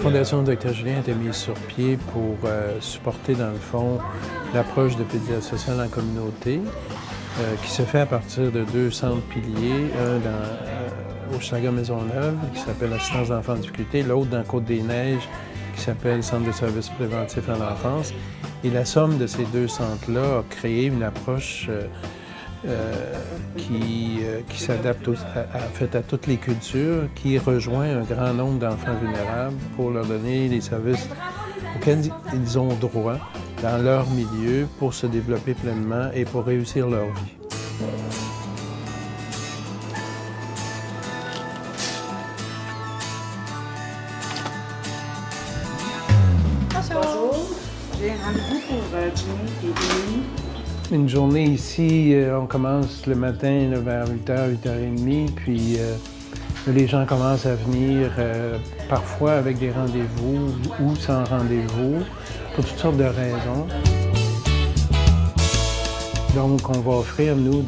Fondation Dr Julien a été mise sur pied pour supporter, dans le fond, l'approche de pédiatrie sociale en communauté, qui se fait à partir de 2 centres piliers, un au Hochelaga Maisonneuve, qui s'appelle Assistance d'enfants en difficulté, l'autre dans Côte-des-Neiges, qui s'appelle Centre de services préventifs à l'enfance. Et la somme de ces 2 centres-là a créé une approche qui s'adapte à toutes les cultures, qui rejoint un grand nombre d'enfants vulnérables pour leur donner les services auxquels ils ont droit dans leur milieu pour se développer pleinement et pour réussir leur vie. Bonjour, j'ai un rendez-vous pour dîner et dîner. Une journée ici, on commence le matin là, vers 8h, 8h30, puis les gens commencent à venir parfois avec des rendez-vous ou sans rendez-vous, pour toutes sortes de raisons. Donc, on va offrir, nous,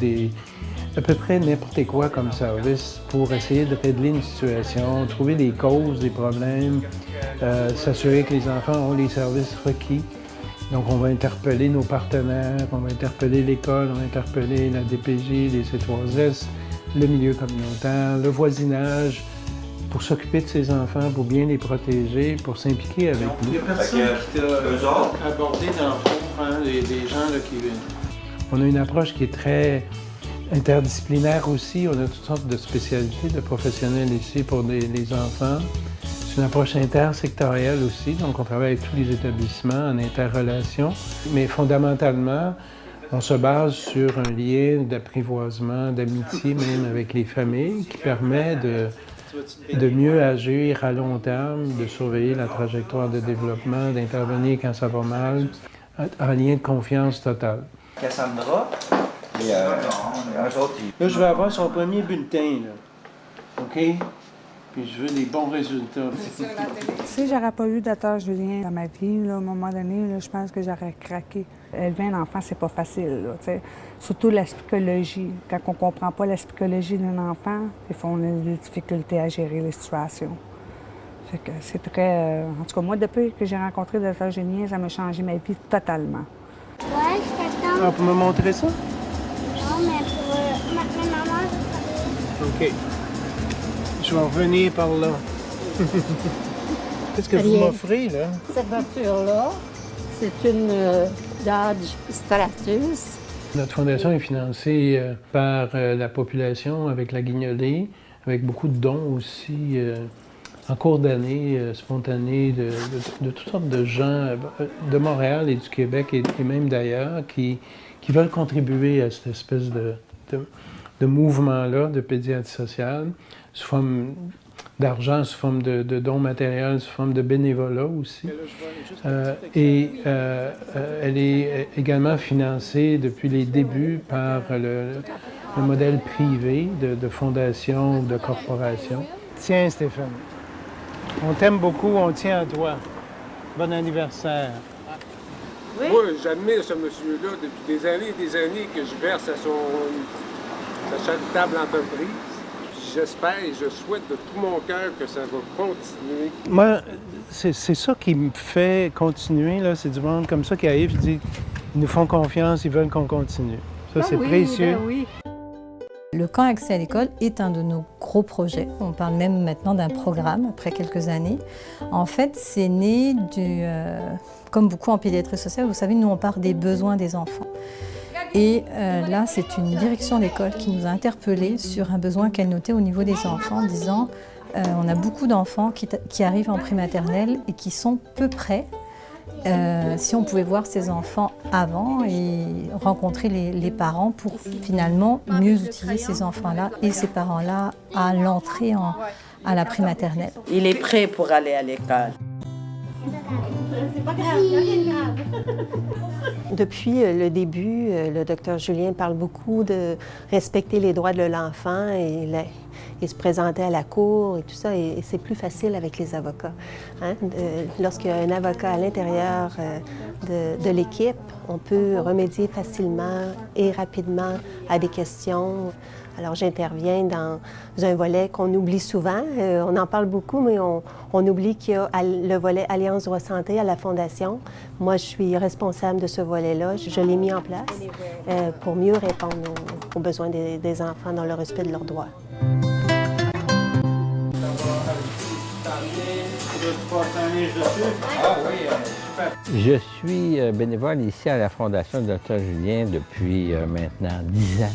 à peu près n'importe quoi comme service pour essayer de régler une situation, trouver les causes des problèmes, s'assurer que les enfants ont les services requis. Donc, on va interpeller nos partenaires, on va interpeller l'école, on va interpeller la DPJ, les C3S, le milieu communautaire, le voisinage, pour s'occuper de ces enfants, pour bien les protéger, pour s'impliquer avec nous. Il y a personne qui t'a abordé dans le fond, des gens là, qui viennent. On a une approche qui est très interdisciplinaire aussi. On a toutes sortes de spécialités de professionnels ici pour les enfants. C'est une approche intersectorielle aussi, donc on travaille avec tous les établissements en interrelation. Mais fondamentalement, on se base sur un lien d'apprivoisement, d'amitié même avec les familles qui permet de mieux agir à long terme, de surveiller la trajectoire de développement, d'intervenir quand ça va mal, en lien de confiance totale. Cassandra, et un autre. Là, je vais avoir son premier bulletin, là. OK? Puis je veux des bons résultats. Si j'aurais pas eu Dr Julien dans ma vie, là, à un moment donné, là, je pense que j'aurais craqué. Élever un enfant, c'est pas facile, là, t'sais. Surtout la psychologie. Quand on comprend pas la psychologie d'un enfant, des fois, on a des difficultés à gérer les situations. Fait que c'est très... En tout cas, moi, depuis que j'ai rencontré Dr Julien, ça m'a changé ma vie totalement. Ouais, je t'attends. Ah, pour me montrer ça? Non, mais pour ma maman, OK. Je vais revenir par là. Qu'est-ce que vous m'offrez, là? Cette voiture-là, c'est une Dodge Stratus. Notre fondation est financée par la population avec la guignolée, avec beaucoup de dons aussi en cours d'année, spontanés de toutes sortes de gens de Montréal et du Québec et même d'ailleurs qui veulent contribuer à cette espèce de mouvement-là de pédiatrie sociale, sous forme d'argent, sous forme de dons matériels, sous forme de bénévolat aussi. Elle est également financée depuis les débuts par le modèle privé de fondation ou de corporation. Tiens, Stéphane, on t'aime beaucoup, on tient à toi. Bon anniversaire. Oui? Moi, j'admire ce monsieur-là depuis des années et des années que je verse à sa charitable entreprise. J'espère et je souhaite de tout mon cœur que ça va continuer. Moi, c'est ça qui me fait continuer, là. C'est du monde comme ça qui arrive, ils nous font confiance, ils veulent qu'on continue. Ça, c'est précieux. Ben oui. Le camp Accès à l'école est un de nos gros projets. On parle même maintenant d'un programme après quelques années. En fait, c'est né comme beaucoup en pédiatrie sociale, vous savez, nous on part des besoins des enfants. Et là, c'est une direction d'école qui nous a interpellés sur un besoin qu'elle notait au niveau des enfants, en disant on a beaucoup d'enfants qui arrivent en prématernelle et qui sont peu près. Si on pouvait voir ces enfants avant et rencontrer les parents pour finalement mieux outiller ces enfants-là et ces parents-là à l'entrée à la prématernelle. Il est prêt pour aller à l'école. c'est pas grave, rien de grave. Depuis le début, le docteur Julien parle beaucoup de respecter les droits de l'enfant et et se présenter à la cour et tout ça. Et c'est plus facile avec les avocats. Hein? Lorsqu'il y a un avocat à l'intérieur de l'équipe, on peut remédier facilement et rapidement à des questions. Alors, j'interviens dans un volet qu'on oublie souvent. On en parle beaucoup, mais on oublie qu'il y a le volet Alliance Droit Santé à la Fondation. Moi, je suis responsable de ce volet-là. Je l'ai mis en place pour mieux répondre aux besoins des enfants dans le respect de leurs droits. Je suis bénévole ici à la Fondation Dr Julien depuis maintenant 10 ans.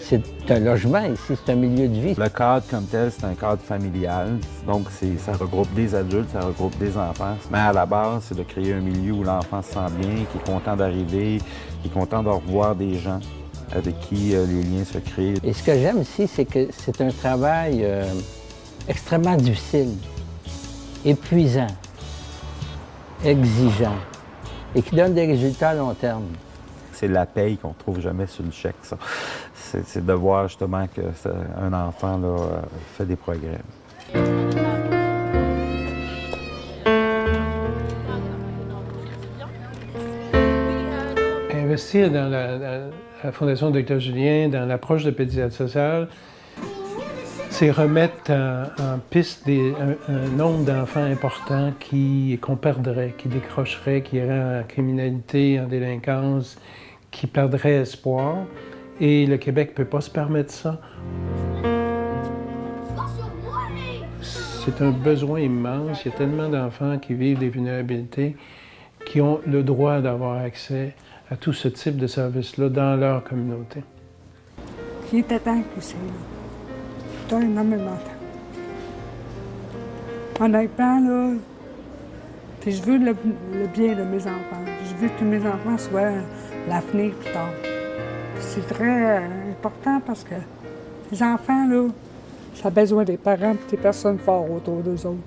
C'est un logement ici, c'est un milieu de vie. Le cadre comme tel, c'est un cadre familial. Donc, ça regroupe des adultes, ça regroupe des enfants. Mais à la base, c'est de créer un milieu où l'enfant se sent bien, qui est content d'arriver, qui est content de revoir des gens avec qui les liens se créent. Et ce que j'aime ici, c'est que c'est un travail extrêmement difficile, épuisant, exigeant et qui donne des résultats à long terme. C'est la paye qu'on ne trouve jamais sur le chèque, ça. C'est de voir justement qu'un enfant là, fait des progrès. Investir dans la Fondation Dr Julien, dans l'approche de pédiatrie sociale, c'est remettre en piste un nombre d'enfants importants qu'on perdrait, qui décrocheraient, qui iraient en criminalité, en délinquance, qui perdraient espoir. Et le Québec ne peut pas se permettre ça. C'est un besoin immense. Il y a tellement d'enfants qui vivent des vulnérabilités qui ont le droit d'avoir accès à tout ce type de services-là dans leur communauté. Il était temps que c'est là. Putain, énormément de temps. Honnêtement, là, puis je veux le bien de mes enfants. Je veux que mes enfants soient l'avenir plus tard. C'est très important parce que les enfants, là, ça a besoin des parents et des personnes fortes autour d'eux autres.